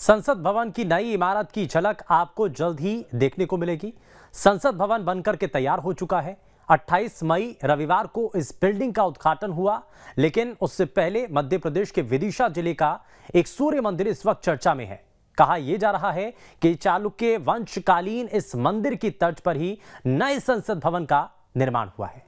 संसद भवन की नई इमारत की झलक आपको जल्द ही देखने को मिलेगी। संसद भवन बनकर के तैयार हो चुका है। 28 मई रविवार को इस बिल्डिंग का उद्घाटन हुआ, लेकिन उससे पहले मध्य प्रदेश के विदिशा जिले का एक सूर्य मंदिर इस वक्त चर्चा में है। कहा यह जा रहा है कि चालुक्य वंशकालीन इस मंदिर की तर्ज पर ही नए संसद भवन का निर्माण हुआ है।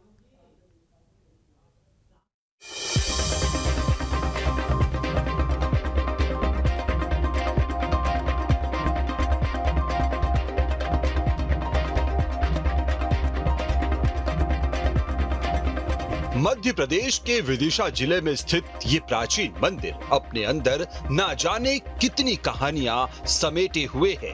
मध्य प्रदेश के विदिशा जिले में स्थित ये प्राचीन मंदिर अपने अंदर ना जाने कितनी कहानियां समेटे हुए है।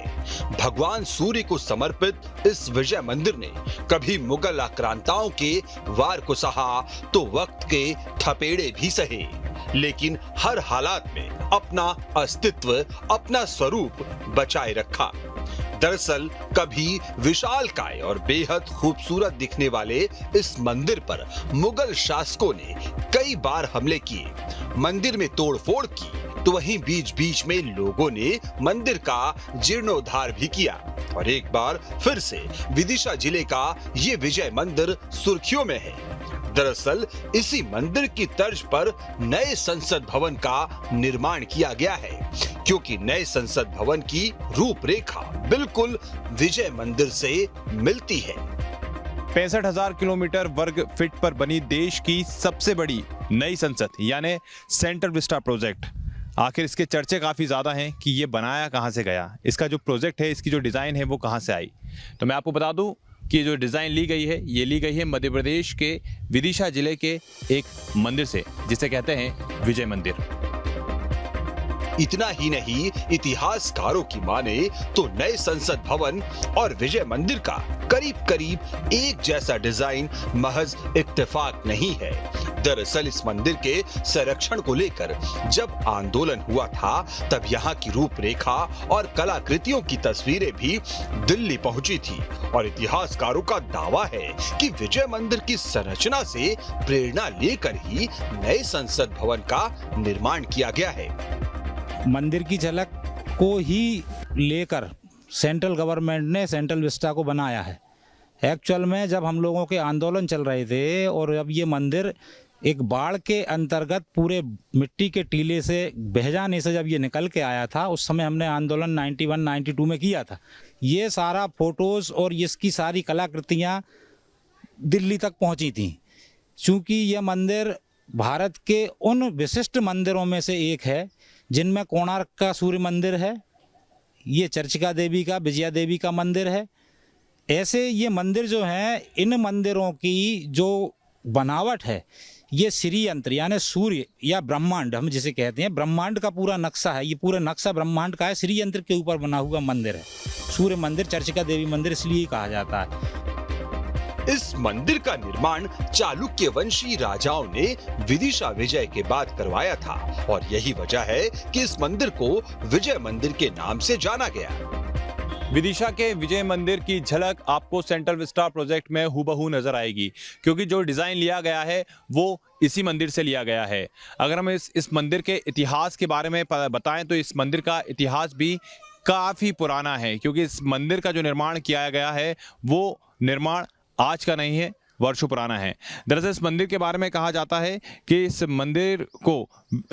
भगवान सूर्य को समर्पित इस विजय मंदिर ने कभी मुगल आक्रांताओं के वार को सहा तो वक्त के थपेड़े भी सहे, लेकिन हर हालात में अपना अस्तित्व, अपना स्वरूप बचाए रखा। दरअसल कभी विशालकाय और बेहद खूबसूरत दिखने वाले इस मंदिर पर मुगल शासकों ने कई बार हमले किए, मंदिर में तोड़फोड़ की, तो वहीं बीच बीच में लोगों ने मंदिर का जीर्णोद्धार भी किया और एक बार फिर से विदिशा जिले का ये विजय मंदिर सुर्खियों में है। दरअसल इसी मंदिर की तर्ज पर नए संसद भवन का निर्माण किया गया है, क्योंकि नए संसद भवन की रूपरेखा बिल्कुल विजय मंदिर से मिलती है। 65,000 किलोमीटर वर्ग फीट पर बनी देश की सबसे बड़ी नई संसद यानी सेंट्रल विस्टा प्रोजेक्ट। आखिर इसके चर्चे काफ़ी ज़्यादा हैं कि ये बनाया कहाँ से गया, इसका जो प्रोजेक्ट है, इसकी जो डिज़ाइन है वो कहाँ से आई। तो मैं आपको बता दूं कि जो डिज़ाइन ली गई है, ये ली गई है मध्य प्रदेश के विदिशा जिले के एक मंदिर से, जिसे कहते हैं विजय मंदिर। इतना ही नहीं, इतिहासकारों की माने तो नए संसद भवन और विजय मंदिर का करीब करीब एक जैसा डिजाइन महज इत्तेफाक नहीं है। दरअसल इस मंदिर के संरक्षण को लेकर जब आंदोलन हुआ था, तब यहाँ की रूपरेखा और कलाकृतियों की तस्वीरें भी दिल्ली पहुंची थी और इतिहासकारों का दावा है कि विजय मंदिर की संरचना से प्रेरणा लेकर ही नए संसद भवन का निर्माण किया गया है। मंदिर की झलक को ही लेकर सेंट्रल गवर्नमेंट ने सेंट्रल विस्टा को बनाया है। एक्चुअल में जब हम लोगों के आंदोलन चल रहे थे और अब ये मंदिर एक बाढ़ के अंतर्गत पूरे मिट्टी के टीले से बह जाने से जब ये निकल के आया था, उस समय हमने आंदोलन 91-92 में किया था। ये सारा फोटोज़ और इसकी सारी कलाकृतियाँ दिल्ली तक पहुँची थी, चूँकि यह मंदिर भारत के उन विशिष्ट मंदिरों में से एक है जिनमें कोणार्क का सूर्य मंदिर है, ये चर्चिका देवी का, विजया देवी का मंदिर है। ऐसे ये मंदिर जो हैं, इन मंदिरों की जो बनावट है, ये श्री यंत्र यानी सूर्य या ब्रह्मांड हम जिसे कहते हैं, ब्रह्मांड का पूरा नक्शा है। ये पूरा नक्शा ब्रह्मांड का है, श्री यंत्र के ऊपर बना हुआ मंदिर है। सूर्य मंदिर, चर्चिका देवी मंदिर इसलिए कहा जाता है। इस मंदिर का निर्माण चालुक्य वंशी राजाओं ने विदिशा विजय के बाद करवाया था और यही वजह है कि इस मंदिर को विजय मंदिर के नाम से जाना गया। विदिशा के विजय मंदिर की झलक आपको सेंट्रल विस्टा प्रोजेक्ट में हूबहू नजर आएगी, क्योंकि जो डिज़ाइन लिया गया है वो इसी मंदिर से लिया गया है। अगर हम इस मंदिर के इतिहास के बारे में बताएं तो इस मंदिर का इतिहास भी काफ़ी पुराना है, क्योंकि इस मंदिर का जो निर्माण किया गया है वो निर्माण आज का नहीं है, वर्षों पुराना है। दरअसल इस मंदिर के बारे में कहा जाता है कि इस मंदिर को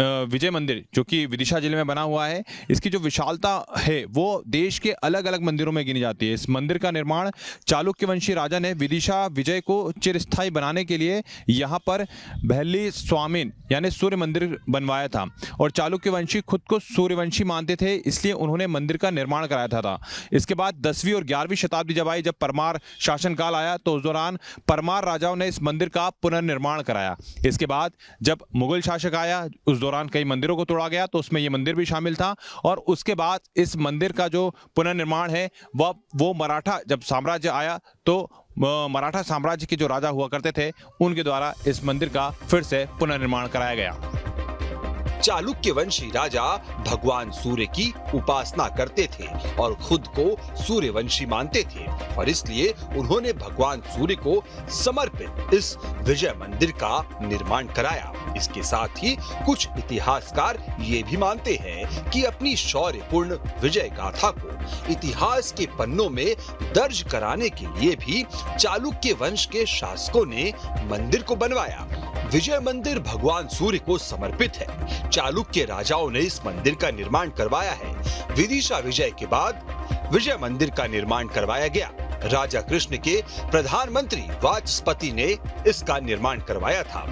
विजय मंदिर, जो कि विदिशा जिले में बना हुआ है, इसकी जो विशालता है वो देश के अलग अलग मंदिरों में गिनी जाती है। इस मंदिर का निर्माण चालुक्य वंशी राजा ने विदिशा विजय को चिरस्थायी बनाने के लिए यहाँ पर बहली स्वामीन यानी सूर्य मंदिर बनवाया था और चालुक्य वंशी खुद को सूर्यवंशी मानते थे, इसलिए उन्होंने मंदिर का निर्माण कराया था। इसके बाद 10वीं और 11वीं शताब्दी जब आई, जब परमार शासनकाल आया, तो उस दौरान परमार राजाओं ने इस मंदिर का पुनर्निर्माण कराया। इसके बाद जब मुगल शासक आया, उस दौरान कई मंदिरों को तोड़ा गया, तो उसमें यह मंदिर भी शामिल था। और उसके बाद इस मंदिर का जो पुनर्निर्माण है वो मराठा जब साम्राज्य आया, तो मराठा साम्राज्य के जो राजा हुआ करते थे, उनके द्वारा इस मंदिर का फिर से पुनर्निर्माण कराया गया। चालुक्य वंशी राजा भगवान सूर्य की उपासना करते थे और खुद को सूर्यवंशी मानते थे और इसलिए उन्होंने भगवान सूर्य को समर्पित इस विजय मंदिर का निर्माण कराया। इसके साथ ही कुछ इतिहासकार ये भी मानते हैं कि अपनी शौर्यपूर्ण विजय गाथा को इतिहास के पन्नों में दर्ज कराने के लिए भी चालुक्य वंश के शासकों ने मंदिर को बनवाया। विजय मंदिर भगवान सूर्य को समर्पित है। चालुक्य राजाओं ने इस मंदिर का निर्माण करवाया है। विदिशा विजय के बाद विजय मंदिर का निर्माण करवाया गया। राजा कृष्ण के प्रधानमंत्री वाचस्पति ने इसका निर्माण करवाया था।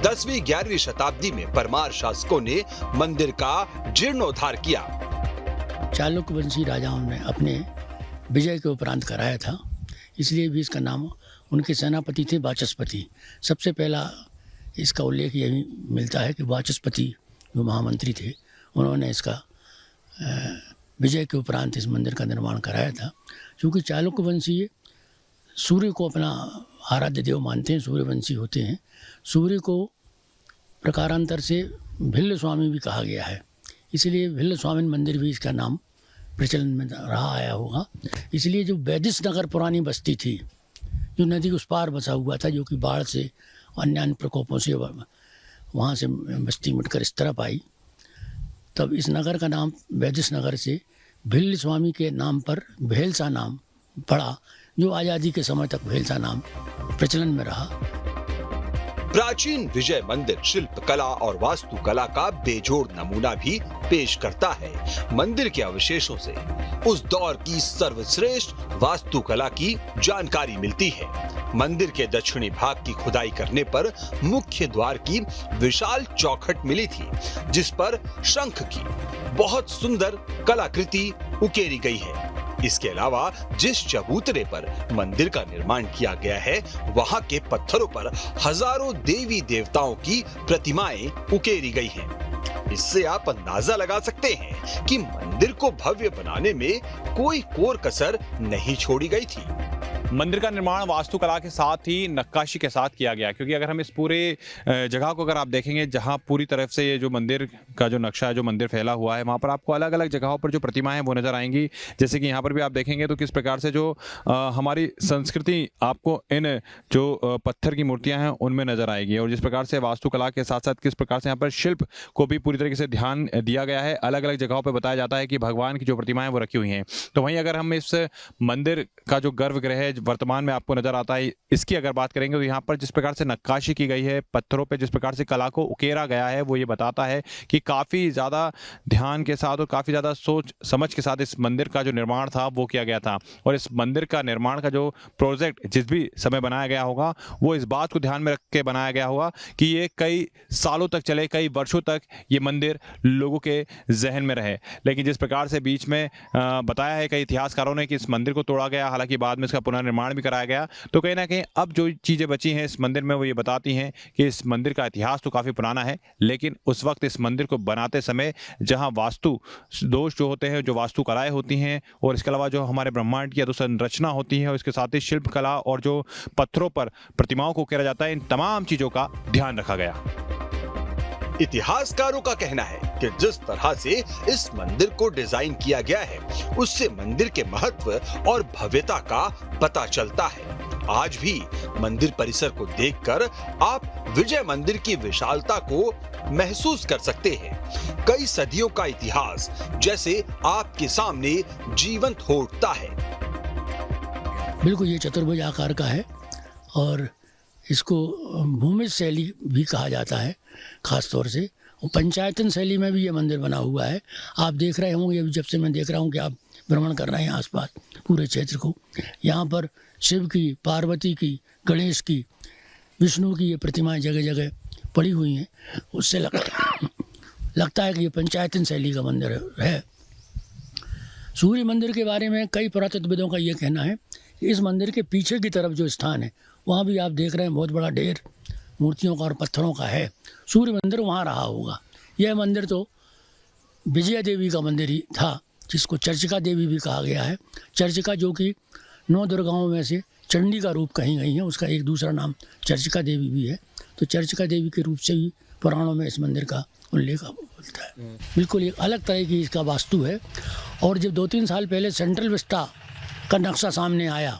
10वीं 11वीं शताब्दी में परमार शासकों ने मंदिर का जीर्णोद्धार किया। चालुक्य वंशी राजाओं ने अपने विजय के उपरांत कराया था, इसलिए भी इसका नाम, उनके सेनापति थे वाचस्पति। सबसे पहला इसका उल्लेख यही मिलता है कि वाचस्पति जो महामंत्री थे, उन्होंने इसका विजय के उपरांत इस मंदिर का निर्माण कराया था। क्योंकि चालुक्य वंशी सूर्य को अपना आराध्य देव मानते हैं, सूर्यवंशी होते हैं। सूर्य को प्रकारांतर से भिल्ल स्वामी भी कहा गया है, इसलिए भिल्ल स्वामी मंदिर भी इसका नाम प्रचलन में रहा आया होगा। इसलिए जो वैदिश नगर पुरानी बस्ती थी, जो नदी उस पार बसा हुआ था, जो कि बाढ़ से अन्य प्रकोपों से वहाँ से बस्ती मिटकर इस तरफ आई, तब इस नगर का नाम वैदिश नगर से भिल्ल स्वामी के नाम पर भेलसा नाम पड़ा, जो आज़ादी के समय तक भेलसा नाम प्रचलन में रहा। प्राचीन विजय मंदिर शिल्प कला और वास्तुकला का बेजोड़ नमूना भी पेश करता है। मंदिर के अवशेषों से उस दौर की सर्वश्रेष्ठ वास्तुकला की जानकारी मिलती है। मंदिर के दक्षिणी भाग की खुदाई करने पर मुख्य द्वार की विशाल चौखट मिली थी, जिस पर शंख की बहुत सुंदर कलाकृति उकेरी गई है। इसके अलावा जिस चबूतरे पर मंदिर का निर्माण किया गया है, वहां के पत्थरों पर हजारों देवी देवताओं की प्रतिमाएं उकेरी गई हैं। इससे आप अंदाजा लगा सकते हैं कि मंदिर को भव्य बनाने में कोई कोर कसर नहीं छोड़ी गई थी। मंदिर का निर्माण वास्तुकला के साथ ही नक्काशी के साथ किया गया, क्योंकि अगर हम इस पूरे जगह को अगर आप देखेंगे, जहां पूरी तरफ से ये जो मंदिर का जो नक्शा है, जो मंदिर फैला हुआ है, वहां पर आपको अलग अलग जगहों पर जो प्रतिमाएं हैं वो नज़र आएंगी। जैसे कि यहाँ पर भी आप देखेंगे तो किस प्रकार से जो हमारी संस्कृति आपको इन जो पत्थर की मूर्तियाँ हैं उनमें नज़र आएगी, और जिस प्रकार से वास्तुकला के साथ साथ किस प्रकार से यहाँ पर शिल्प को भी पूरी तरीके से ध्यान दिया गया है। अलग अलग जगहों पर बताया जाता है कि भगवान की जो प्रतिमाएँ वो रखी हुई हैं। तो वहीं अगर हम इस मंदिर का जो गर्भगृह है वर्तमान में आपको नजर आता है, इसकी अगर बात करेंगे तो यहाँ पर जिस प्रकार से नक्काशी की गई है, पत्थरों पे जिस प्रकार से कला को उकेरा गया है, वो ये बताता है कि काफ़ी ज़्यादा ध्यान के साथ और काफ़ी ज़्यादा सोच समझ के साथ इस मंदिर का जो निर्माण था वो किया गया था। और इस मंदिर का निर्माण का जो प्रोजेक्ट जिस भी समय बनाया गया होगा, वो इस बात को ध्यान में रख के बनाया गया होगा कि ये कई सालों तक चले, कई वर्षों तक ये मंदिर लोगों के जहन में रहे। लेकिन जिस प्रकार से बीच में बताया है कई इतिहासकारों ने कि इस मंदिर को तोड़ा गया, हालांकि बाद में इसका पुनर्निर्माण भी कराया गया, तो कहीं ना कहीं अब जो चीज़ें बची हैं इस मंदिर में वो ये बताती हैं कि इस मंदिर का इतिहास तो काफ़ी पुराना है, लेकिन उस वक्त इस मंदिर को बनाते समय जहां वास्तु दोष जो होते हैं, जो वास्तु कलाएँ होती हैं, और इसके अलावा जो हमारे ब्रह्मांड की अधोसंरचना होती है, और इसके साथ ही शिल्प कला और जो पत्थरों पर प्रतिमाओं को उकेरा जाता है, इन तमाम चीज़ों का ध्यान रखा गया। इतिहासकारों का कहना है कि जिस तरह से इस मंदिर को डिजाइन किया गया है, उससे मंदिर के महत्व और भव्यता का पता चलता है। आज भी मंदिर परिसर को देखकर आप विजय मंदिर की विशालता को महसूस कर सकते हैं। कई सदियों का इतिहास जैसे आपके सामने जीवंत हो उठता है। बिल्कुल, ये चतुर्भुज आकार का है और इसको भूमिज शैली भी कहा जाता है खास तौर से, और पंचायतन शैली में भी ये मंदिर बना हुआ है। आप देख रहे होंगे, जब से मैं देख रहा हूँ कि आप भ्रमण कर रहे हैं आसपास पूरे क्षेत्र को, यहाँ पर शिव की, पार्वती की, गणेश की, विष्णु की ये प्रतिमाएं जगह जगह पड़ी हुई हैं। उससे लगता है कि ये पंचायतन शैली का मंदिर है। सूर्य मंदिर के बारे में कई पुरातत्वविदों का ये कहना है कि इस मंदिर के पीछे की तरफ जो स्थान है, वहाँ भी आप देख रहे हैं बहुत बड़ा ढेर मूर्तियों का और पत्थरों का है। सूर्य मंदिर वहाँ रहा होगा। यह मंदिर तो विजया देवी का मंदिर ही था, जिसको चर्चिका देवी भी कहा गया है। चर्चिका जो कि 9 दुर्गाओं में से चंडी का रूप कही गई है, उसका एक दूसरा नाम चर्चिका देवी भी है। तो चर्चिका देवी के रूप से भी पुराणों में इस मंदिर का उल्लेख बोलता है। बिल्कुल एक अलग तरह की इसका वास्तु है। और जब 2-3 साल पहले सेंट्रल विस्टा का नक्शा सामने आया,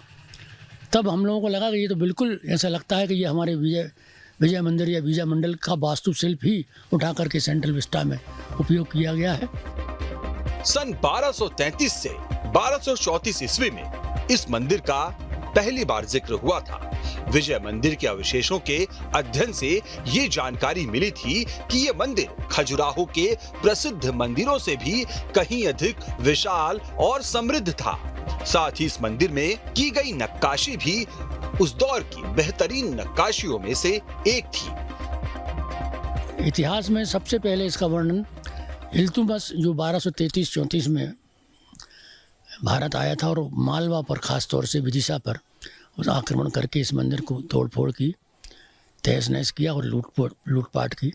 तब हम लोगों को लगा कि ये तो बिल्कुल ऐसा लगता है कि ये हमारे विजय मंदिर या विजय मंडल का वास्तुशिल्प ही उठा करके सेंट्रल विस्टा में उपयोग किया गया है। सन 1233 से 1234 ईस्वी में इस मंदिर का पहली बार जिक्र हुआ था। विजय मंदिर के अवशेषों के अध्ययन से ये जानकारी मिली थी कि ये मंदिर खजुराहो के प्रसिद्ध मंदिरों से भी कहीं अधिक विशाल और समृद्ध था। साथ ही इस मंदिर में की गई नक्काशी भी उस दौर की बेहतरीन नक्काशियों में से एक थी। इतिहास में सबसे पहले इसका वर्णन इल्तुतमिश जो 1233-34 में भारत आया था और मालवा पर खास तौर से विदिशा पर उस आक्रमण करके इस मंदिर को तोड़फोड़ की, तहस नहस किया और लूटपाट की।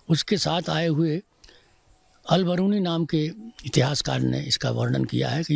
उसके साथ आए हुए अल बरूनी नाम के इतिहासकार ने इसका वर्णन किया है कि